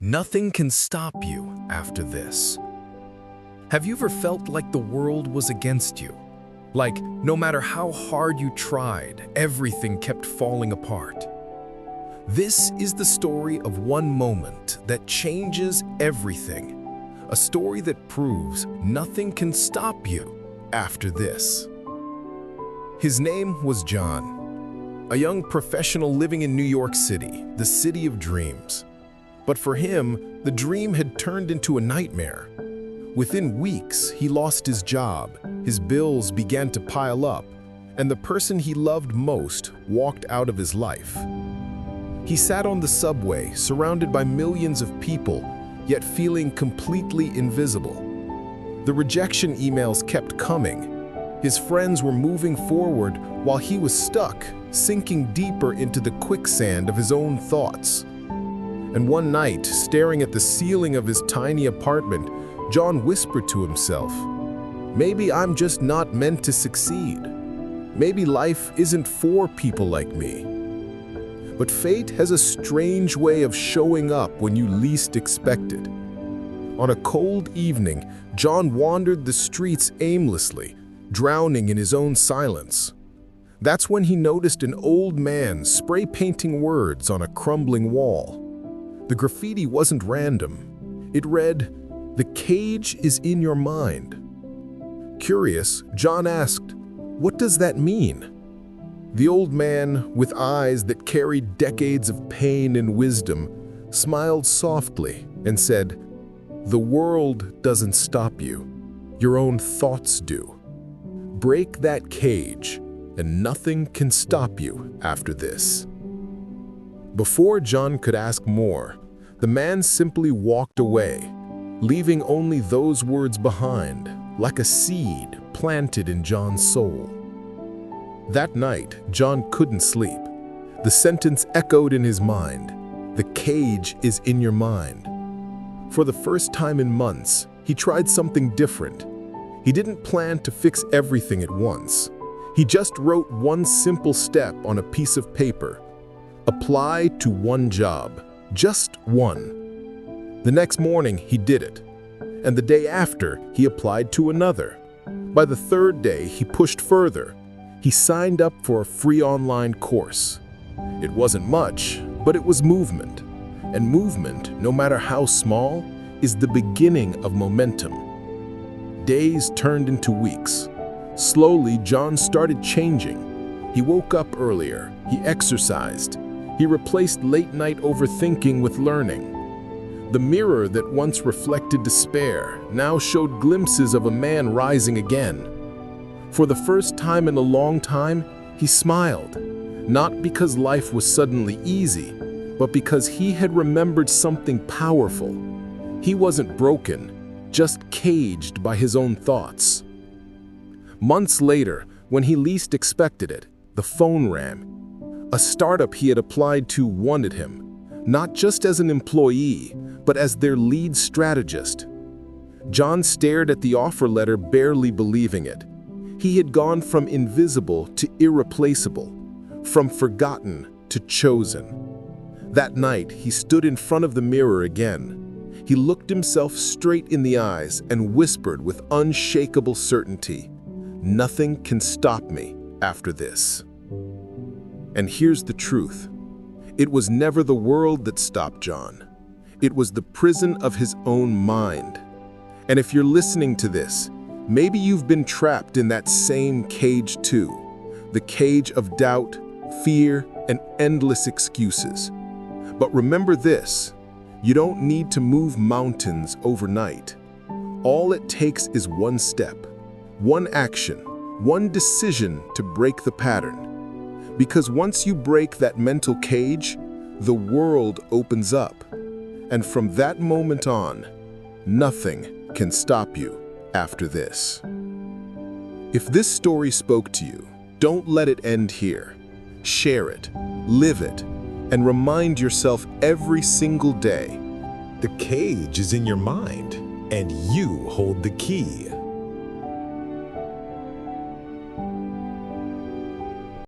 Nothing can stop you after this. Have you ever felt like the world was against you? Like, no matter how hard you tried, everything kept falling apart? This is the story of one moment that changes everything. A story that proves nothing can stop you after this. His name was John, a young professional living in New York City, the city of dreams. But for him, the dream had turned into a nightmare. Within weeks, he lost his job, his bills began to pile up, and the person he loved most walked out of his life. He sat on the subway, surrounded by millions of people, yet feeling completely invisible. The rejection emails kept coming. His friends were moving forward while he was stuck, sinking deeper into the quicksand of his own thoughts. And one night, staring at the ceiling of his tiny apartment, John whispered to himself, "Maybe I'm just not meant to succeed. Maybe life isn't for people like me." But fate has a strange way of showing up when you least expect it. On a cold evening, John wandered the streets aimlessly, drowning in his own silence. That's when he noticed an old man spray painting words on a crumbling wall. The graffiti wasn't random. It read, "The cage is in your mind." Curious, John asked, "What does that mean?" The old man, with eyes that carried decades of pain and wisdom, smiled softly and said, "The world doesn't stop you. Your own thoughts do. Break that cage, and nothing can stop you after this." Before John could ask more, the man simply walked away, leaving only those words behind, like a seed planted in John's soul. That night, John couldn't sleep. The sentence echoed in his mind, "The cage is in your mind." For the first time in months, he tried something different. He didn't plan to fix everything at once. He just wrote one simple step on a piece of paper. Apply to one job, just one. The next morning, he did it. And the day after, he applied to another. By the third day, he pushed further. He signed up for a free online course. It wasn't much, but it was movement. And movement, no matter how small, is the beginning of momentum. Days turned into weeks. Slowly, John started changing. He woke up earlier. He exercised. He replaced late-night overthinking with learning. The mirror that once reflected despair now showed glimpses of a man rising again. For the first time in a long time, he smiled, not because life was suddenly easy, but because he had remembered something powerful. He wasn't broken, just caged by his own thoughts. Months later, when he least expected it, the phone rang. A startup he had applied to wanted him, not just as an employee, but as their lead strategist. John stared at the offer letter, barely believing it. He had gone from invisible to irreplaceable, from forgotten to chosen. That night, he stood in front of the mirror again. He looked himself straight in the eyes and whispered with unshakable certainty, "Nothing can stop me after this." And here's the truth. It was never the world that stopped John. It was the prison of his own mind. And if you're listening to this, maybe you've been trapped in that same cage too. The cage of doubt, fear, and endless excuses. But remember this, you don't need to move mountains overnight. All it takes is one step, one action, one decision to break the pattern. Because once you break that mental cage, the world opens up. And from that moment on, nothing can stop you after this. If this story spoke to you, don't let it end here. Share it, live it, and remind yourself every single day, The cage is in your mind, and you hold the key.